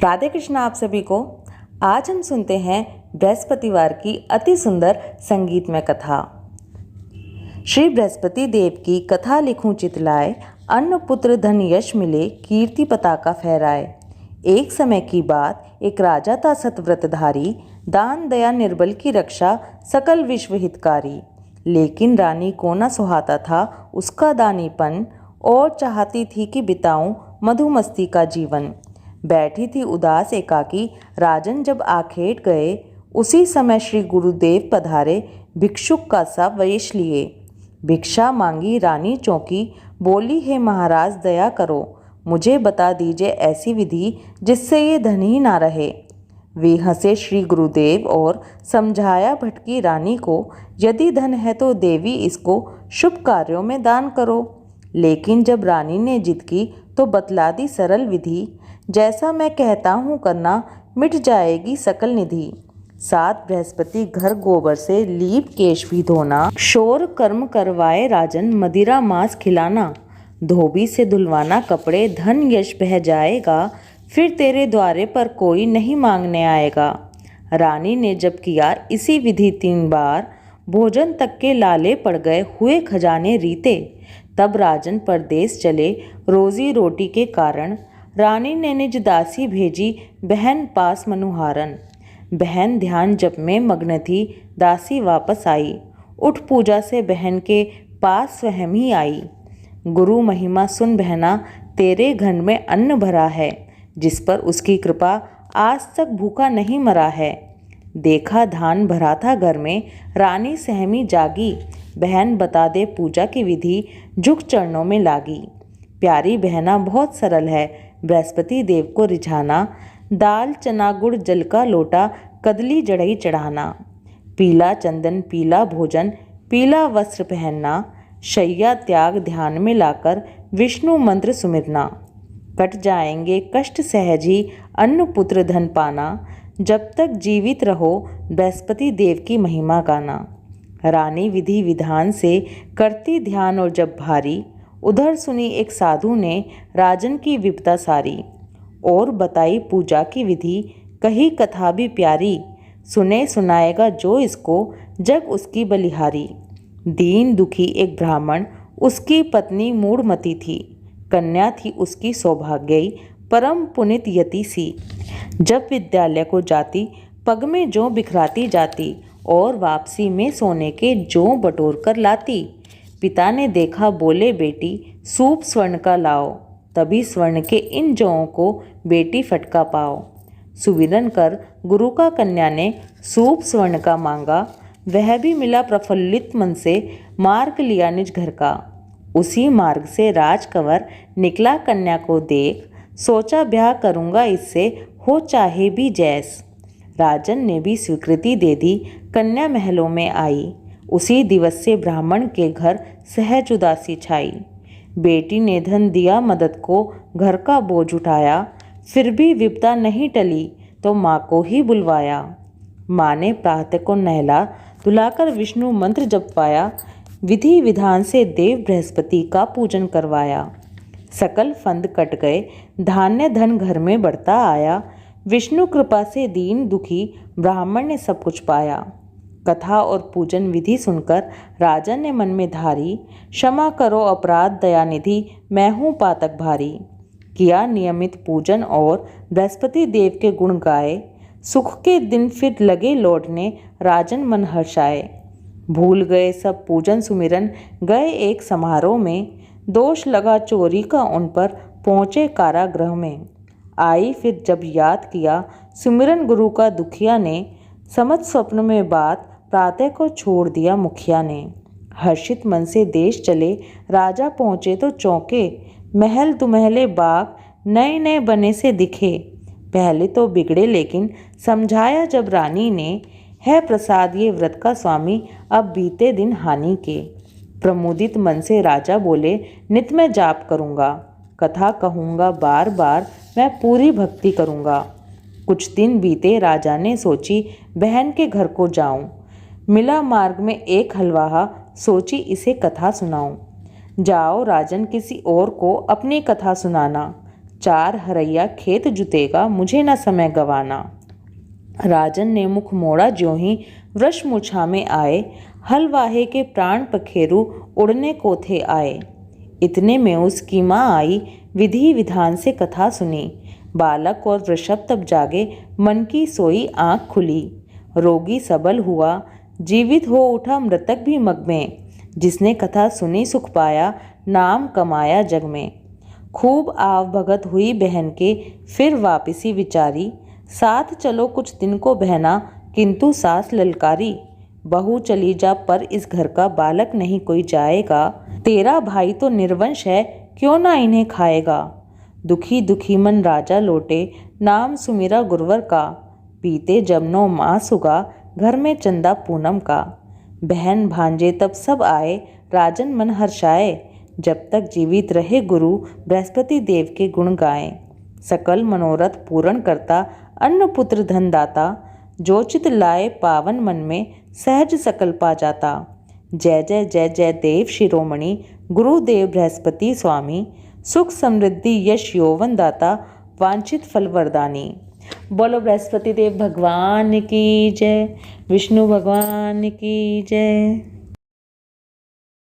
राधे कृष्ण आप सभी को। आज हम सुनते हैं बृहस्पतिवार की अति सुंदर संगीतमय कथा। श्री बृहस्पति देव की कथा लिखूं चितलाए, अन्न पुत्र धन यश मिले, कीर्ति पताका फहराए। एक समय की बात, एक राजा था सतव्रतधारी, दान दया निर्बल की रक्षा, सकल विश्व हितकारी। लेकिन रानी को न सुहाता था उसका दानीपन, और चाहती थी कि बिताऊं मधुमस्ती का जीवन। बैठी थी उदास एकाकी, राजन जब आखेट गए, उसी समय श्री गुरुदेव पधारे, भिक्षुक का सा वेश लिए। भिक्षा मांगी रानी चौंकी, बोली है महाराज दया करो, मुझे बता दीजिए ऐसी विधि जिससे ये धन ही ना रहे। वे हंसे श्री गुरुदेव और समझाया भटकी रानी को, यदि धन है तो देवी इसको शुभ कार्यों में दान करो। लेकिन जब रानी ने जिद की तो बतला दी सरल विधि, जैसा मैं कहता हूँ करना, मिट जाएगी सकल निधि। सात बृहस्पति घर गोबर से लीप केश भी धोना, शोर कर्म करवाए राजन मदिरा मांस खिलाना। धोबी से धुलवाना कपड़े, धन यश बह जाएगा, फिर तेरे द्वारे पर कोई नहीं मांगने आएगा। रानी ने जब किया इसी विधि 3 बार, भोजन तक के लाले पड़ गए, हुए खजाने रीते। तब राजन परदेश चले रोजी रोटी के कारण, रानी ने निज दासी भेजी बहन पास मनुहारन। बहन ध्यान जप में मग्न थी, दासी वापस आई, उठ पूजा से बहन के पास स्वयं ही आई। गुरु महिमा सुन बहना, तेरे घर में अन्न भरा है, जिस पर उसकी कृपा आज तक भूखा नहीं मरा है। देखा धान भरा था घर में, रानी सहमी जागी, बहन बता दे पूजा की विधि, झुक चरणों में लागी। प्यारी बहना बहुत सरल है, बृहस्पति देव को रिझाना, दाल चना गुड़ जल का लोटा, कदली जड़ई चढ़ाना। पीला चंदन पीला भोजन, पीला वस्त्र पहनना, शैया त्याग ध्यान में लाकर विष्णु मंत्र सुमिरना। कट जाएंगे कष्ट सहज ही, अन्न पुत्र धन पाना, जब तक जीवित रहो बृहस्पति देव की महिमा गाना। रानी विधि विधान से करती ध्यान और जब भारी, उधर सुनी एक साधु ने राजन की विपदा सारी। और बताई पूजा की विधि, कही कथा भी प्यारी, सुने सुनाएगा जो इसको जग उसकी बलिहारी। दीन दुखी एक ब्राह्मण, उसकी पत्नी मूढ़मती थी, कन्या थी उसकी सौभाग्यई, परम पुनित यति सी। जब विद्यालय को जाती, पग में जो बिखराती जाती, और वापसी में सोने के जो बटोर कर लाती। पिता ने देखा बोले बेटी, सूप स्वर्ण का लाओ, तभी स्वर्ण के इन जौओं को बेटी फटका पाओ। सुविरन कर गुरु का कन्या ने सूप स्वर्ण का मांगा, वह भी मिला प्रफुल्लित मन से, मार्ग लिया निज घर का। उसी मार्ग से राजकंवर निकला कन्या को देख, सोचा ब्याह करूँगा इससे, हो चाहे भी जैस। राजन ने भी स्वीकृति दे दी, कन्या महलों में आई। उसी दिवस से ब्राह्मण के घर सहज उदासी छाई। बेटी ने धन दिया मदद को, घर का बोझ उठाया, फिर भी विपदा नहीं टली तो माँ को ही बुलवाया। माँ ने प्रातः को नहला धुलाकर विष्णु मंत्र जपवाया, विधि विधान से देव बृहस्पति का पूजन करवाया। सकल फंद कट गए, धान्य धन घर में बढ़ता आया, विष्णु कृपा से दीन दुखी ब्राह्मण ने सब कुछ पाया। कथा और पूजन विधि सुनकर राजा ने मन में धारी, क्षमा करो अपराध दयानिधि, मैं हूँ पातक भारी। किया नियमित पूजन और बृहस्पति देव के गुण गाए, सुख के दिन फिर लगे लौटने, राजन मन हर्षाए। भूल गए सब पूजन सुमिरन, गए एक समारोह में, दोष लगा चोरी का उन पर, पहुँचे कारागृह में। आई फिर जब याद किया सुमिरन गुरु का दुखिया ने, समझ स्वप्न में बात प्रातः को छोड़ दिया मुखिया ने। हर्षित मन से देश चले, राजा पहुँचे तो चौंके, महल दुमहले बाग नए नए बने से दिखे। पहले तो बिगड़े लेकिन समझाया जब रानी ने, है प्रसाद ये व्रत का स्वामी, अब बीते दिन हानि के। प्रमुदित मन से राजा बोले, नित मैं जाप करूँगा, कथा कहूँगा बार बार, मैं पूरी भक्ति करूँगा। कुछ दिन बीते, राजा ने सोची बहन के घर को जाऊँ। मिला मार्ग में एक हलवाहा, सोची इसे कथा सुनाऊं। जाओ राजन किसी और को अपनी कथा सुनाना, 4 हरैया खेत जुतेगा, मुझे न समय गवाना। राजन ने मुख मोड़ा ज्यों ही वृष मूर्छा में आए, हल वाहे के प्राण पखेरु उड़ने को थे आए। इतने में उसकी माँ आई, विधि विधान से कथा सुनी। बालक और वृषभ तब जागे, मन की सोई आँख खुली। रोगी सबल हुआ, जीवित हो उठा मृतक भी मग में। जिसने कथा सुनी सुख पाया, नाम कमाया जग में। खूब आव भगत हुई बहन के, फिर वापिसी विचारी। साथ चलो कुछ दिन को बहना, किंतु सास ललकारी। बहू चली जा पर इस घर का, बालक नहीं कोई जाएगा। तेरा भाई तो निर्वंश है, क्यों ना इन्हें खाएगा। दुखी दुखी मन राजा लौटे, नाम सुमिरा गुरवर का। पीते जमनो मास उगा, घर में चंदा पूनम का। बहन भांजे तब सब आए, राजन मन हर्षाए। जब तक जीवित रहे गुरु, बृहस्पति देव के गुण गाएं। सकल मनोरथ पूर्ण करता, अन्न पुत्र धन दाता। जो चित लाए पावन मन में, सहज सकल पा जाता। जय जय जय जय देव शिरोमणि, गुरुदेव बृहस्पति स्वामी। सुख समृद्धि यश यौवन दाता, वांछित फल वरदानी। बोलो बृहस्पति देव भगवान की जय, विष्णु भगवान की जय।